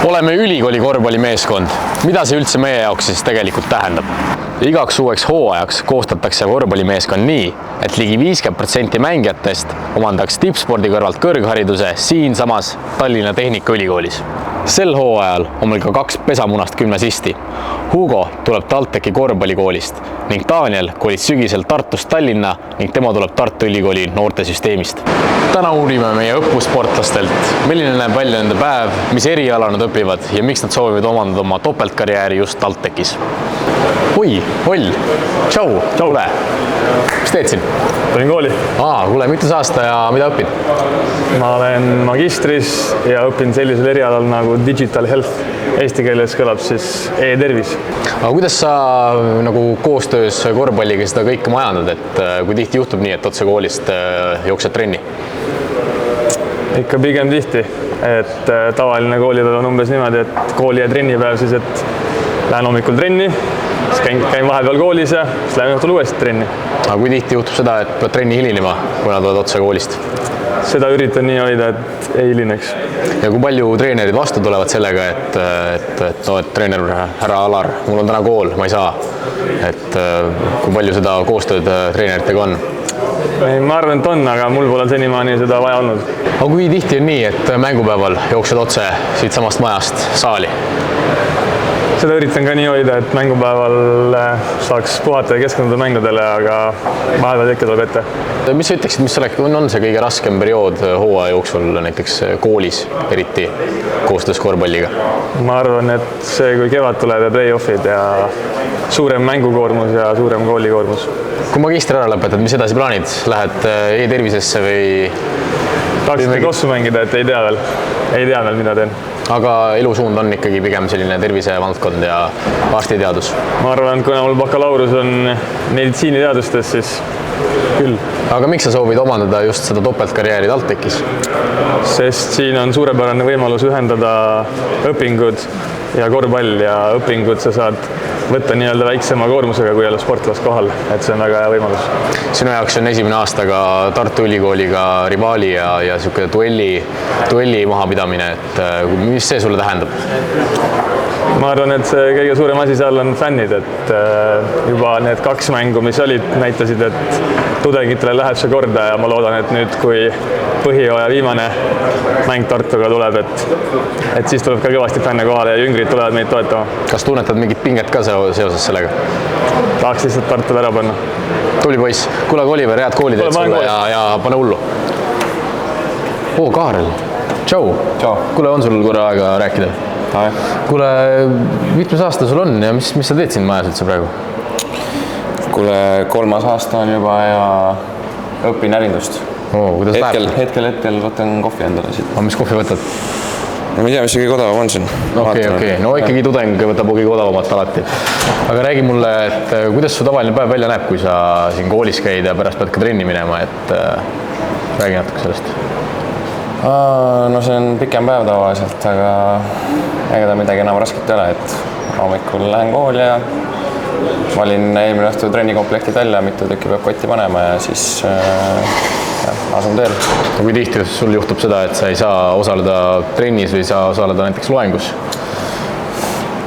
Oleme ülikooli korvpallimeeskond. Mida see üldse meie jaoks siis tegelikult tähendab? Igaks uueks hooajaks koostatakse korvpallimeeskond nii, et ligi 50% mängijatest omandaks tippspordi kõrvalt kõrghariduse siinsamas Tallinna Tehnikaülikoolis. Sel hooajal on meil ka 2 pesamunast gümnasisti. Hugo tuleb TalTechi korvpallikoolist ning Daniel kolib sügisel Tartust Tallinna ning tema tuleb Tartu Ülikooli noortesüsteemist. Täna uurime meie õppusportlastelt, milline näeb välja nende päev, mis eriala nad õpivad ja miks nad soovivad omandada oma topeltkarjääri just TalTechis. Oi, Oll, tšau, kuule, mis teed siin? Tulin kooli. Kuule, mitus aasta ja mida õpid? Ma olen magistris ja õpin sellisel erialal nagu Digital Health. Eesti keeles kõlab siis e-tervis. Aga kuidas sa nagu koostöös korvpalliga seda kõike majandad, et kui tihti juhtub nii, et otse koolist jooksed trenni? Ikka pigem tihti, et tavaline koolipäev on umbes niimoodi, et kooli- ja trennipäev siis, et lähen hommikul trenni, siis käin vahepeal koolis ja siis lähen õhtul uuesti trenni. Aga kui tihti juhtub seda, et pead trenni hilinema, kui nad oled otse koolist? Seda üritan nii hoida, et ei hilineks. Ja kui palju treenerid vastu tulevad sellega, et treener härra Alar, mul on täna kool, ma ei saa. Et kui palju seda koostööd treeneritega on? Ma arvan, et on, aga mul pole senimaani seda vaja olnud. Aga kui tihti on nii, et mängupäeval jooksed otse siit samast majast saali? Seda üritan ka nii hoida, et mängupäeval saaks puhata ja keskenduda mängudele, aga vahepeal ikka tuleb ette. Mis sa ütleksid, mis on see kõige raskem periood hooaja jooksul näiteks koolis, eriti koostöös korvpalliga? Ma arvan, et see, kui kevad tuleb ja play-offid ja suurem mängukoormus ja suurem koolikoormus. Kui magistri ära lõpetad, mis edasi plaanid? Lähed e-tervisesse või? Tahaksid kossu mängida, et ei tea veel, mida teen. Aga elusuund on ikkagi pigem selline tervisevaldkond ja arstiteadus? Ma arvan, kuna mul bakalaureus on meditsiiniteadustes, siis küll. Aga miks sa soovid omandada just seda topeltkarjääri TalTechis? Sest siin on suurepärane võimalus ühendada õpingud ja korvpall ja õpingud sa saad võtta nii-öelda väiksema koormusega, kui olla sportlas kohal, et see on väga hea võimalus. Sinu jaoks on esimene aasta ka Tartu Ülikooliga rivaali ja niisugune duelli mahapidamine, et mis see sulle tähendab? Ma arvan, et see kõige suurem asi seal on fännid, et juba need 2 mängu, mis olid, näitasid, et tudengitele läheb see korda ja ma loodan, et nüüd, kui põhijooaja viimane mäng Tartuga tuleb, et siis tuleb ka kõvasti fänne kohale ja jüngrid tulevad meid toetama. Kas tunnetad mingit pinget ka seoses sellega? Tahaks lihtsalt Tartule ära panna. Tuli poiss. Kuule, Oliver, head kooli teed sulle ja pane hullu. Kaarel. Tšau. Kuule, on sul korra aega rääkida? Kuule, mitmes aasta sul on ja mis sa teed siin majas üldse praegu? Kuule, 3. aasta on juba ja õpin ärindust. Hetkel võtan kohvi endale siit. Mis kohvi võtad? Ma ei tea, mis see kõige odavam on siin. Okei. No ikkagi tudeng võtab kõige odavamat alati. Aga räägi mulle, et kuidas su tavaline päev välja näeb, kui sa siin koolis käid ja pärast pead ka trenni minema, et räägi natuke sellest. No see on pikem päev tavaliselt, aga ega ta midagi enam rasket ei ole, et hommikul lähen kooli ja valin eelmine õhtu trennikomplekti välja, mitu tükki peab kotti panema ja siis asun tööle. Kui tihti sul juhtub seda, et sa ei saa osaleda trennis või ei saa osaleda näiteks loengus?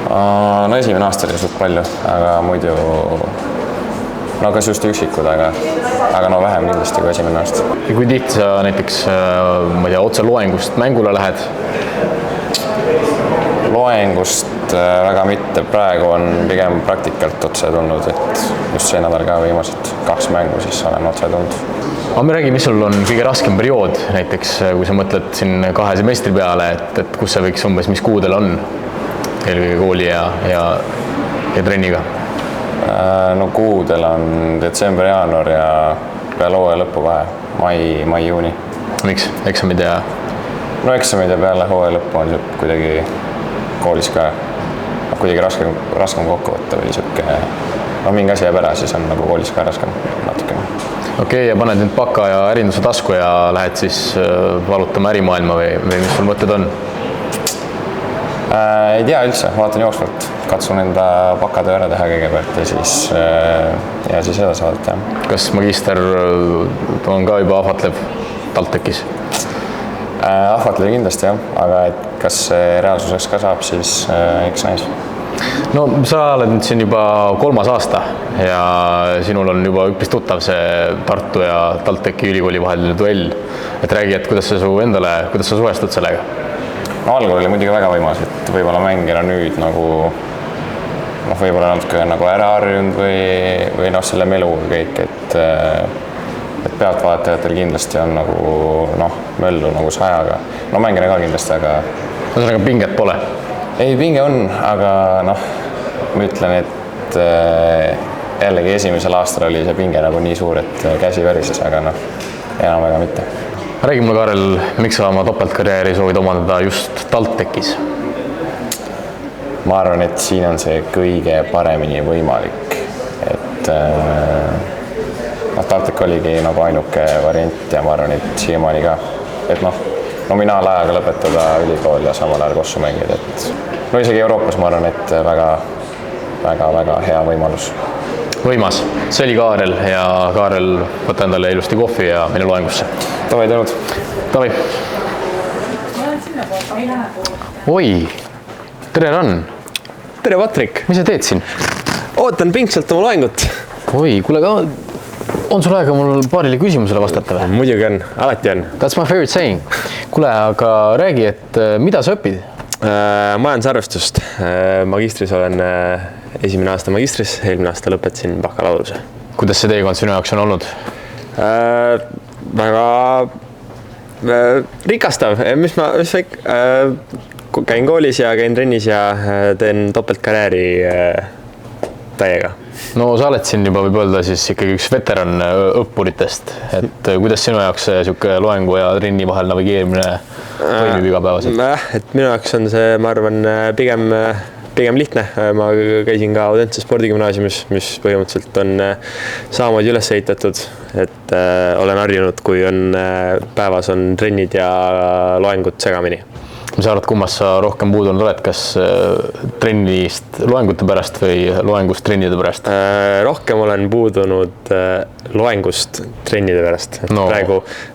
No esimene aasta oli suht palju, aga muidu kas just üksikud, aga vähem kindlasti kui esimene aasta. Ja kui tihti sa näiteks, ma ei tea, otse loengust mängule lähed? Loengust väga mitte, praegu on pigem praktikalt otse tulnud, et just see nädal ka viimased 2 mängu siis olen otse tulnud. Aga me räägi, mis sul on kõige raskem periood, näiteks kui sa mõtled siin 2 semestri peale, et kus see võiks umbes, mis kuudel on eelkõige kooli ja trenniga? No kuudel on detsember, jaanuar ja peale hooaja lõppu kohe, mai, juuni. Miks? Eksamid ja? No eksamid ja peale hooaja lõppu on kuidagi koolis ka kuidagi raskem kokku võtta või niisugune, mingi asi jääb ära, siis on nagu koolis ka raskem natukene. Okei, ja paned nüüd baka ja ärinduse tasku ja lähed siis valutama ärimaailma või mis sul mõtted on? Ei tea üldse, vaatan jooksvalt, katsun enda bakatöö ära teha kõigepealt ja siis edasi vaadata. Kas magister on ka juba ahvatlev TalTechis? Ahvatlev kindlasti jah, aga et kas see reaalsuseks ka saab, siis eks näis. No sa oled nüüd siin juba 3. aasta ja sinul on juba üpris tuttav see Tartu ja TalTechi ülikooli vaheline duell. Et räägi, et kuidas sa suhestud sellega? No algul oli muidugi väga võimas, et võib-olla mängijana nüüd nagu võib-olla natuke nagu ära harjunud või selle meluga kõik, et pealtvaatajatel kindlasti on nagu möllu nagu sajaga. No mängijana ka kindlasti, aga... Ühesõnaga pinget pole? Ei, pinge on, aga ma ütlen, et jällegi esimesel aastal oli see pinge nagu nii suur, et käsi värises, aga enam väga mitte. Räägi mulle, Kaarel, miks sa oma topeltkarjääri soovid omandada just TalTechis? Ma arvan, et siin on see kõige paremini võimalik, et TalTech oligi nagu ainuke variant ja ma arvan, et siiamaani ka, et nominaalajaga lõpetada ülikool ja samal ajal kossu mängida, et isegi Euroopas ma arvan, et väga hea võimalus. Võimas, see oli Kaarel ja Kaarel, võta endale ilusti kohvi ja mine loengusse. Tavai, tänud. Tavai. Oi, tere Ran. Tere Patrik. Mis sa teed siin? Ootan pingsalt oma loengut. Oi, kuule, on sul aega mul paarile küsimusele vastata või? Muidugi on, alati on. That's my favorite saying. Kuule, aga räägi, et mida sa õpid? Majandusarvestust. Magistris olen esimene aasta magistris, eelmine aasta lõpetasin bakalaureuse. Kuidas see teekond sinu jaoks on olnud? Väga rikastav. Käin koolis ja käin trennis ja teen topeltkarjääri täiega. No sa oled siin juba võib öelda siis ikkagi üks veteran õppuritest, et kuidas sinu jaoks siuke loengu ja trenni vahel navigeerimine toimib igapäevaselt? Et minu jaoks on see, ma arvan, pigem lihtne. Ma käisin ka Audentse spordigümnaasiumis, mis põhimõtteliselt on samamoodi üles ehitatud, et olen harjunud, kui on päevas on trennid ja loengud segamini. Mis arvad, kummast sa rohkem puudunud oled, kas trennist loengute pärast või loengust trennide pärast? Rohkem olen puudunud loengust trennide pärast.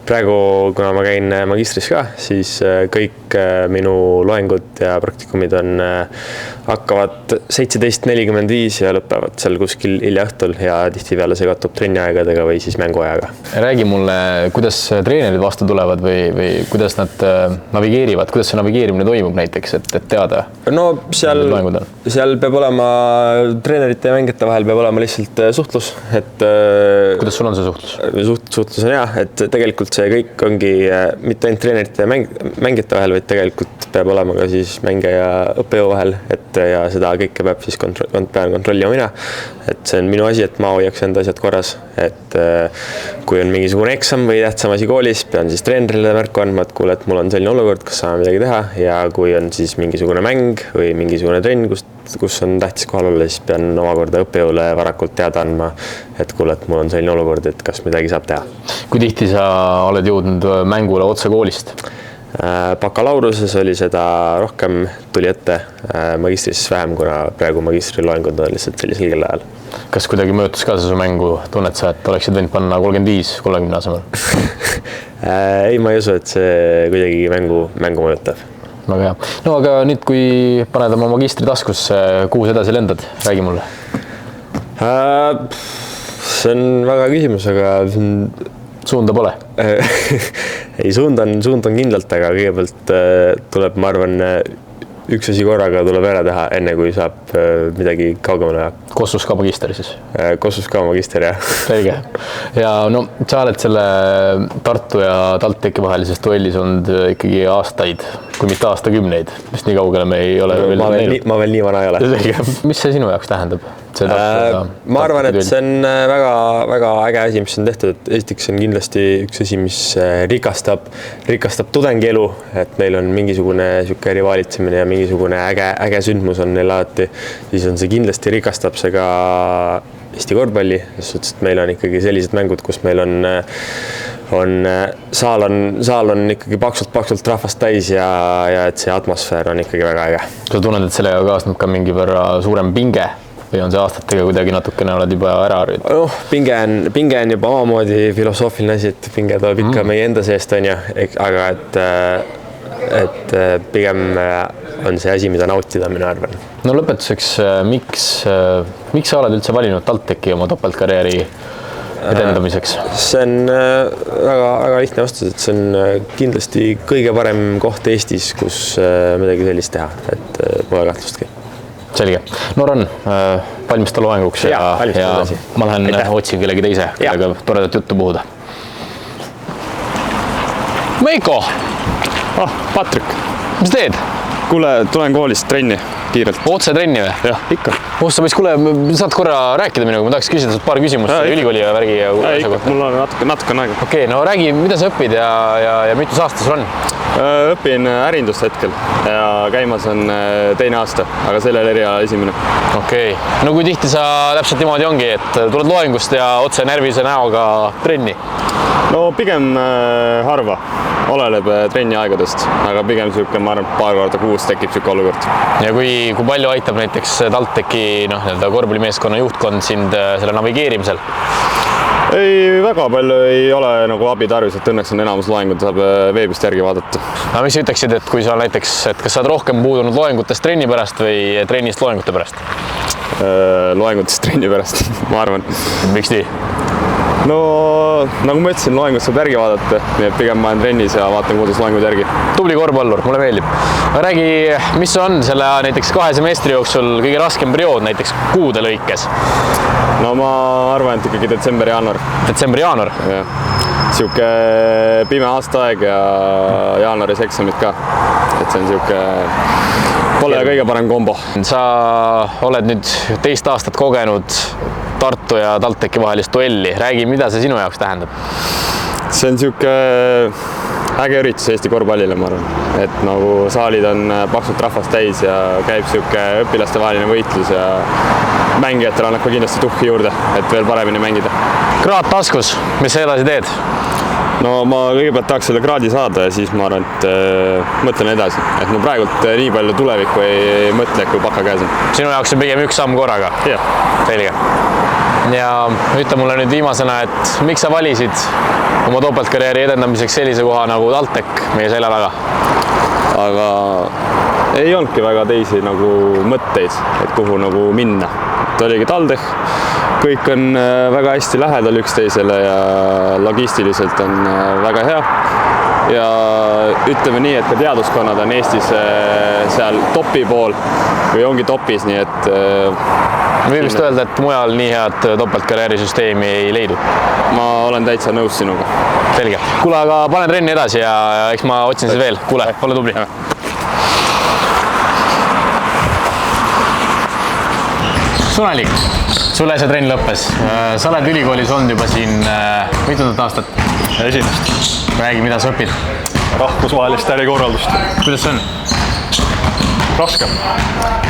Praegu, kuna ma käin magistris ka, siis kõik minu loengud ja praktikumid hakkavad 17:45 ja lõpevad seal kuskil hilja õhtul ja tihtipeale see kattub trenniaegadega või siis mänguajaga. Räägi mulle, kuidas treenerid vastu tulevad või kuidas nad navigeerivad, kuidas see navigeerimine toimub näiteks, et teada? No seal peab olema treenerite ja mängijate vahel peab olema lihtsalt suhtlus, et kuidas sul on see suhtlus? Suhtlus on hea, et tegelikult see kõik ongi mitte ainult treenerite ja mängijate vahel, vaid tegelikult peab olema ka siis mängija ja õppejõu vahel, ja seda kõike peab siis kontrollima mina, et see on minu asi, et ma hoiaks enda asjad korras, et kui on mingisugune eksam või tähtsam asi koolis, pean siis treenerile märku andma, et kuule, et mul on selline olukord, kas saame midagi teha, ja kui on siis mingisugune mäng või mingisugune trenn, kus on tähtis kohal olla, siis pean omakorda õppejõule varakult teada andma, et kuule, et mul on selline olukord, et kas midagi saab teha. Kui tihti sa oled jõudnud mängule otse koolist? Bakalauruses oli seda rohkem, tuli ette, magistris vähem, kuna praegu magistriloengud on lihtsalt sellisel kellajal. Kas kuidagi mõjutas ka su mängu, tunned sa, et oleksid võinud panna 35 30 asemel? Ei, ma ei usu, et see kuidagi mängu mõjutab. Väga hea. No aga nüüd, kui paned oma magistri taskusse, kuhu edasi lendad? Räägi mulle. See on väga küsimus, aga suunda pole? Ei, suund on kindlalt, aga kõigepealt tuleb, ma arvan, üks asi korraga tuleb ära teha, enne kui saab midagi kaugemale teha. Kossus ka magister siis? Kossus ka magister, jah. Selge. Ja no, sa oled selle Tartu ja TalTechi vahelises duellis olnud ikkagi aastaid, kui mitte aastakümneid, mis nii kaugele me ei ole veel näinud. Ma veel nii vana ei ole. Selge. Mis see sinu jaoks tähendab? Ma arvan, et see on väga äge asi, mis on tehtud, et esiteks on kindlasti üks asi, mis rikastab tudengielu, et meil on mingisugune siuke rivaalitsemine ja mingisugune äge sündmus on neil alati, siis on see kindlasti rikastab see ka Eesti korvpalli, sest et meil on ikkagi sellised mängud, kus meil saal on ikkagi paksult rahvast täis ja et see atmosfäär on ikkagi väga äge. Sa tunned, et sellega kaasneb ka mingi võrra suurem pinge või on see aastatega kuidagi natukene oled juba ära harjunud? Pinge on juba omamoodi filosoofiline asi, et pinge tuleb ikka meie enda seest, on ju, aga et pigem on see asi, mida nautida, mina arvan. No lõpetuseks, miks sa oled üldse valinud TalTechi oma topeltkarjääri edendamiseks? See on väga lihtne vastus, et see on kindlasti kõige parem koht Eestis, kus midagi sellist teha, et pole kahtlustki. Selge. No Ron, valmista loenguks ja ma lähen otsin kellegi teise, kellega toredat juttu puhuda. Meiko! Patrik, mis teed? kuule, tulen koolist trenni kiirelt. Otse trenni või? Jah, ikka. Sa võiks, kuule, saad korra rääkida minuga, ma tahaks küsida sult paar küsimust ülikooli ja värgi ja asja kohta. Mul on natuke aega. Okei, no räägi, mida sa õpid ja mitus aastas sul on? Õpin ärindust hetkel ja käimas on 2. aasta, aga sellel eriala esimene. Okei. No kui tihti sa täpselt niimoodi ongi, et tuled loengust ja otse närvise näoga trenni? No pigem harva, oleneb trenni aegadest, aga pigem siuke, ma arvan, paar korda kuus tekib siuke olukord. Ja kui palju aitab näiteks TalTechi korvpallimeeskonna juhtkond sind selle navigeerimisel? Ei, väga palju ei ole nagu abi tarvis, et õnneks on enamus loengud saab veebist järgi vaadata. No mis sa ütleksid, et kui sa näiteks, et kas sa oled rohkem puudunud loengutest trenni pärast või trennist loengute pärast? Loengutest trenni pärast, ma arvan. Miks nii? No nagu ma ütlesin, loengut saab järgi vaadata, nii et pigem ma olen trennis ja vaatan kuudes loengud järgi. Tubli korvpallur, mulle meeldib. Räägi, mis on selle näiteks 2 semestri jooksul kõige raskem periood näiteks kuude lõikes? No ma arvan, et ikkagi detsember-jaanuar. Detsember-jaanuar? Siuke pime aastaaeg ja jaanuaris eksamid ka. Et see on siuke, pole kõige parem kombo. Sa oled nüüd 2 aastat kogenud Tartu ja TalTechi vahelist duelli. Räägi, mida see sinu jaoks tähendab? See on siuke äge üritus Eesti korvpallile, ma arvan. Et nagu saalid on paksult rahvast täis ja käib siuke õpilaste vaheline võitlus ja mängijatel annab ka kindlasti tuhhi juurde, et veel paremini mängida. Kraad taskus, mis sa edasi teed? No ma kõigepealt tahaks selle kraadi saada ja siis ma arvan, et mõtlen edasi. Et ma praegult nii palju tulevikku ei mõtle, kui baka käes on. Sinu jaoks on pigem üks samm korraga? Jah. Selge. Ja ütle mulle nüüd viimasena, et miks sa valisid oma topeltkarjääri edendamiseks sellise koha nagu TalTech meie selja taga? Aga ei olnudki väga teisi nagu mõtteid, et kuhu nagu minna. Et oligi TalTech, kõik on väga hästi lähedal üksteisele ja logistiliselt on väga hea. Ja ütleme nii, et ka teaduskonnad on Eestis seal topi pool või ongi topis, nii et võib vist öelda, et mujal nii head topeltkarjäärisüsteemi ei leidu? Ma olen täitsa nõus sinuga. Selge. Kuule, aga pane trenni edasi ja eks ma otsin siis veel. Kuule, ole tubli. Sunalik, sulle see trenn lõppes. Sa oled ülikoolis olnud juba siin mitundat aastat? Esimest. Räägi, mida sa õpid? Rahvusvahelist ärikorraldust. Kuidas see on? Raske.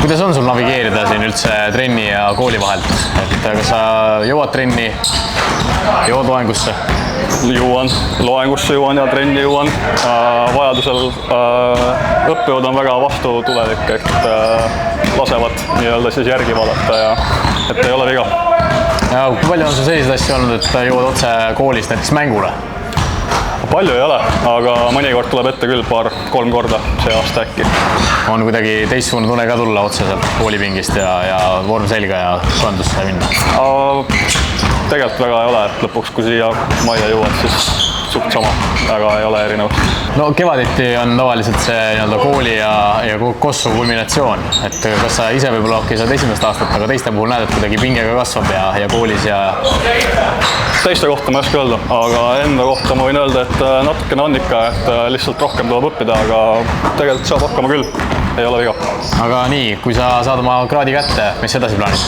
Kuidas on sul navigeerida siin üldse trenni ja kooli vahelt? Et kas sa jõuad trenni, jõuad loengusse? Jõuan, loengusse jõuan ja trenni jõuan. Vajadusel õppejõud on väga vastutulevik, et lasevad nii-öelda siis järgi vaadata ja et ei ole viga. Ja kui palju on sul selliseid asju olnud, et jõuad otse koolist näiteks mängule? Palju ei ole, aga mõnikord tuleb ette küll 2-3 korda see aasta äkki. On kuidagi teistsugune tunne ka tulla otse sealt koolipingist ja vorm selga ja soendusse minna? Tegelikult väga ei ole, et lõpuks kui siia majja jõuad, siis suht sama, aga ei ole erinevust. No kevaditi on tavaliselt see kooli ja kossu kulminatsioon, et kas sa ise võib-olla saad esimest aastat, aga teiste puhul näed, et kuidagi pingega kasvab ja koolis ja... Teiste kohta ma ei oska öelda, aga enda kohta ma võin öelda, et natukene on ikka, et lihtsalt rohkem tuleb õppida, aga tegelikult saab hakkama küll, ei ole viga. Aga nii, kui sa saad oma kraadi kätte, mis edasi plaanid?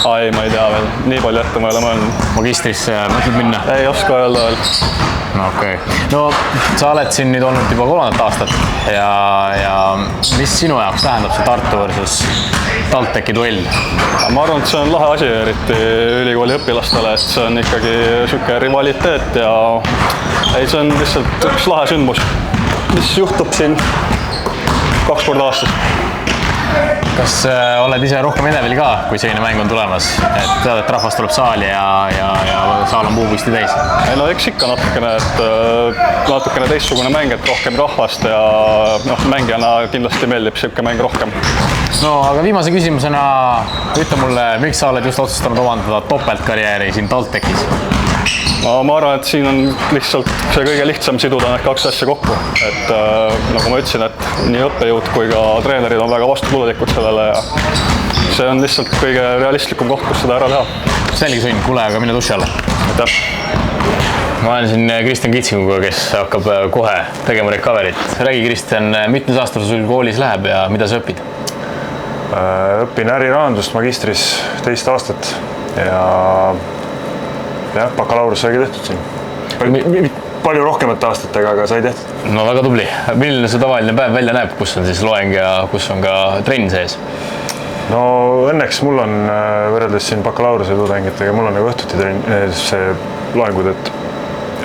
Ei, ma ei tea veel, nii palju ette ma ei ole mõelnud. Magistrisse mõtled minna? Ei oska öelda veel. No okei. No sa oled siin nüüd olnud juba 3. aastat ja mis sinu jaoks tähendab see Tartu versus TalTechi duell? Ma arvan, et see on lahe asi, eriti ülikooli õpilastele, et see on ikkagi siuke rivaliteet ja see on lihtsalt üks lahe sündmus, mis juhtub siin 2 korda aastas. kas oled ise rohkem edevil ka, kui selline mäng on tulemas, et tead, et rahvas tuleb saali ja saal on puupüsti täis? Ei no eks ikka natukene teistsugune mäng, et rohkem rahvast ja mängijana kindlasti meeldib siuke mäng rohkem. No aga viimase küsimusena ütle mulle, miks sa oled just otsustanud omandada topeltkarjääri siin TalTechis? Ma arvan, et siin on lihtsalt see kõige lihtsam siduda need kaks asja kokku, et nagu ma ütlesin, et nii õppejõud kui ka treenerid on väga vastutulelikud sellele ja see on lihtsalt kõige realistlikum koht, kus seda ära teha. Selge sõnn, kuule, aga mine duši alla. Aitäh! Ma olen siin Kristjan Kitsinguga, kes hakkab kohe tegema recovery't. Räägi, Kristjan, mitmes aastal sul koolis läheb ja mida sa õpid? Õpin ärirahandust magistris 2 aastat ja bakalaureusegi tehtud siin. Palju rohkemate aastatega, aga sai tehtud. No väga tubli. Milline see tavaline päev välja näeb, kus on siis loeng ja kus on ka trenn sees? No õnneks mul on võrreldes siin bakalaureuse tudengitega, mul on nagu õhtuti see loengud,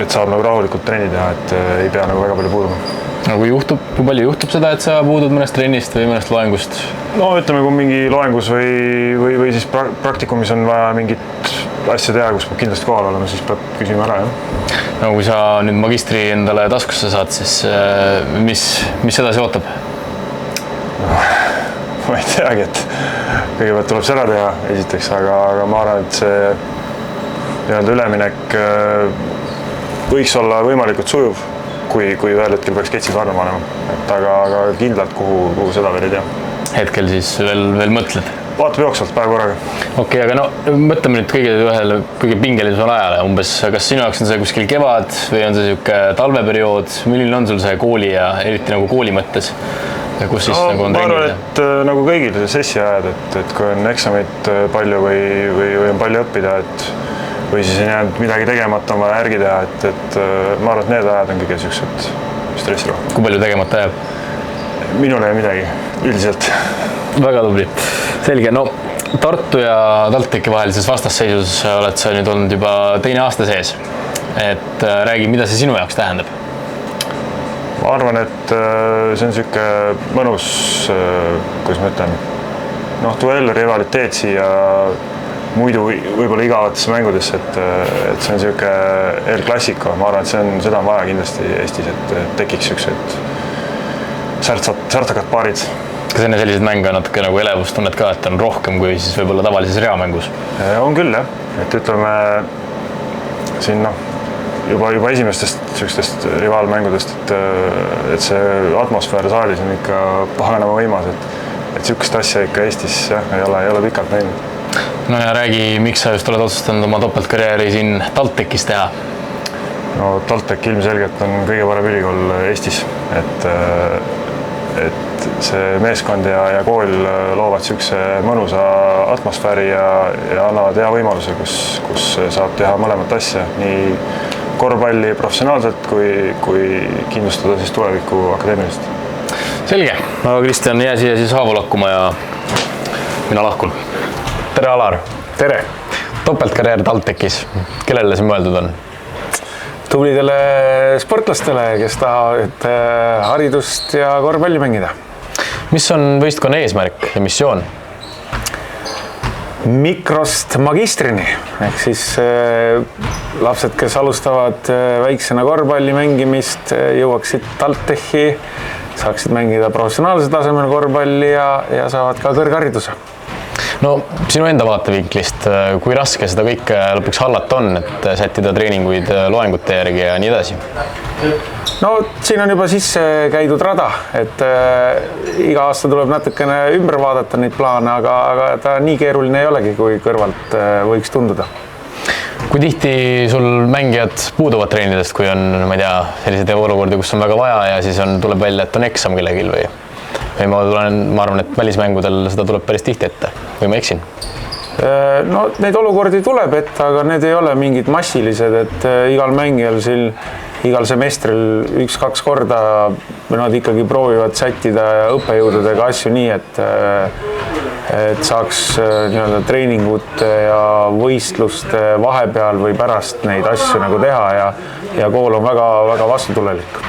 et saab nagu rahulikult trenni teha, et ei pea nagu väga palju puuduma. No kui palju juhtub seda, et sa puudud mõnest trennist või mõnest loengust? No ütleme, kui mingi loengus või siis praktikumis on vaja mingit asja teha, kus peab kindlasti kohal olema, siis peab küsima ära, jah. No kui sa nüüd magistri endale taskusse saad, siis mis edasi ootab? Ma ei teagi, et kõigepealt tuleb see ära teha esiteks, aga ma arvan, et see nii-öelda üleminek võiks olla võimalikult sujuv, kui ühel hetkel peaks ketsid varnama olema. Aga kindlalt, kuhu seda veel ei tea. Hetkel siis veel mõtled? Vaatab jooksvalt päev korraga. Okei, aga no mõtleme nüüd kõige pingelisele ajale umbes. Kas sinu jaoks on see kuskil kevad või on see siuke talveperiood? Milline on sul see kooli ja eriti nagu kooli mõttes? Ja kus siis nagu on trennid? Ma arvan, et nagu kõigil sessi ajad, et kui on eksamit palju või on palju õppida, või siis on jäänud midagi tegemata, on vaja järgi teha, et ma arvan, et need ajad on kõige siuksed stressirohkem. Kui palju tegemata jääb? Minul ei midagi, üldiselt. Väga tubli. Selge, no Tartu ja TalTechi vahelises vastasseisus oled sa nüüd olnud juba 2. aasta sees. Et räägi, mida see sinu jaoks tähendab? Ma arvan, et see on siuke mõnus, kuidas ma ütlen, duell, rivaliteet siia muidu võib-olla igavatesse mängudesse, et see on siuke El Clasico. Ma arvan, et seda on vaja kindlasti Eestis, et tekiks siuksed särtsakad paarid. Kas enne selliseid mänge natuke nagu elevust tunned ka, et on rohkem kui siis võib-olla tavalises reamängus? On küll, jah. Et ütleme siin juba esimestest siukestest rivaalmängudest, et see atmosfäär saalis on ikka paganama võimas, et siukest asja ikka Eestis ei ole pikalt näinud. No ja räägi, miks sa just oled otsustanud oma topeltkarjääri siin TalTechis teha? No TalTech ilmselgelt on kõige parem ülikool Eestis, et see meeskond ja kool loovad siukse mõnusa atmosfääri ja annavad hea võimaluse, kus saab teha mõlemat asja, nii korvpalli professionaalselt kui kindlustada siis tuleviku akadeemilist. Selge, aga Kristjan, jää siia siis haavu lakkuma ja mina lahkun. Tere, Alar! Tere! Topeltkarjäär TalTechis, kellele see mõeldud on? Tublidele sportlastele, kes tahavad haridust ja korvpalli mängida. Mis on võistkonna eesmärk ja missioon? Mikrost magistrini, ehk siis lapsed, kes alustavad väiksena korvpalli mängimist, jõuaksid TalTechi, saaksid mängida professionaalse tasemel korvpalli ja saavad ka kõrghariduse. No sinu enda vaatevinklist, kui raske seda kõike lõpuks hallata on, et sättida treeninguid loengute järgi ja nii edasi? No siin on juba sisse käidud rada, et iga aasta tuleb natukene ümber vaadata neid plaane, aga ta nii keeruline ei olegi, kui kõrvalt võiks tunduda. Kui tihti sul mängijad puuduvad treenidest, kui on, ma ei tea, selliseid olukordi, kus on väga vaja ja siis tuleb välja, et on eksam kellegil või ma arvan, et välismängudel seda tuleb päris tihti ette, või ma eksin? No neid olukordi tuleb ette, aga need ei ole mingid massilised, et igal mängijal igal semestril 1-2 korda nad ikkagi proovivad sättida õppejõududega asju nii, et saaks nii-öelda treeningute ja võistluste vahepeal või pärast neid asju nagu teha ja kool on väga vastutulelik.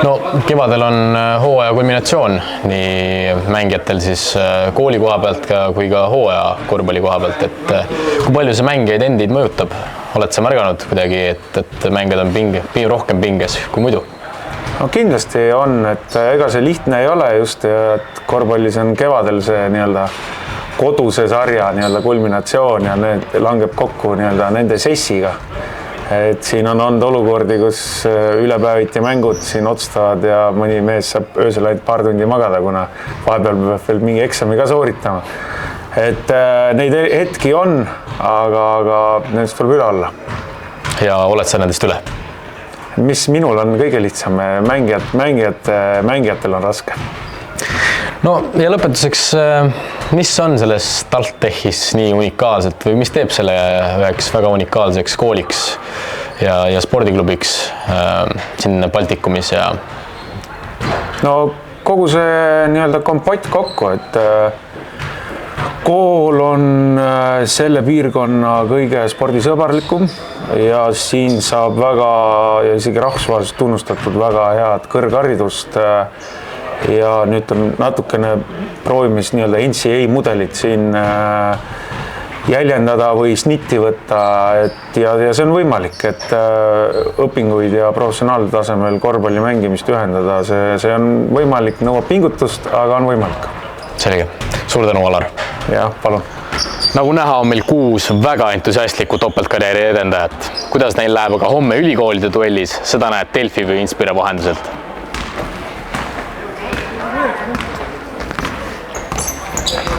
No kevadel on hooaja kulminatsioon nii mängijatel siis kooli koha pealt kui ka hooaja korvpalli koha pealt, et kui palju see mängijaid endid mõjutab? Oled sa märganud kuidagi, et mängijad on rohkem pinges kui muidu? No kindlasti on, et ega see lihtne ei ole just, et korvpallis on kevadel see nii-öelda koduse sarja nii-öelda kulminatsioon ja need langeb kokku nii-öelda nende sessiga. Et siin on olnud olukordi, kus ülepäeviti mängud siin otsustavad ja mõni mees saab öösel ainult paar tundi magada, kuna vahepeal peab veel mingi eksami ka sooritama. Et neid hetki on, aga nendest tuleb üle olla. Ja oled sa nendest üle? Mis minul on kõige lihtsam, mängijatel on raske. No ja lõpetuseks, mis on selles TalTechis nii unikaalset või mis teeb selle üheks väga unikaalseks kooliks ja spordiklubiks siin Baltikumis ja? No kogu see nii-öelda kompott kokku, et kool on selle piirkonna kõige spordisõbarlikum ja siin saab väga ja isegi rahvusvaheliselt tunnustatud väga head kõrgharidust ja nüüd on natukene proovimis nii-öelda NCAA mudelit siin jäljendada või snitti võtta, et ja see on võimalik, et õpinguid ja professionaalde tasemel korvpalli mängimist ühendada, see on võimalik, nõuab pingutust, aga on võimalik. Selge. Suur tänu, Alar. Jah, palun. Nagu näha on meil 6 väga entusiastlikku topeltkarjääri edendajat. Kuidas neil läheb aga homme ülikoolide duellis, seda näed Delfi või Inspire vahenduselt.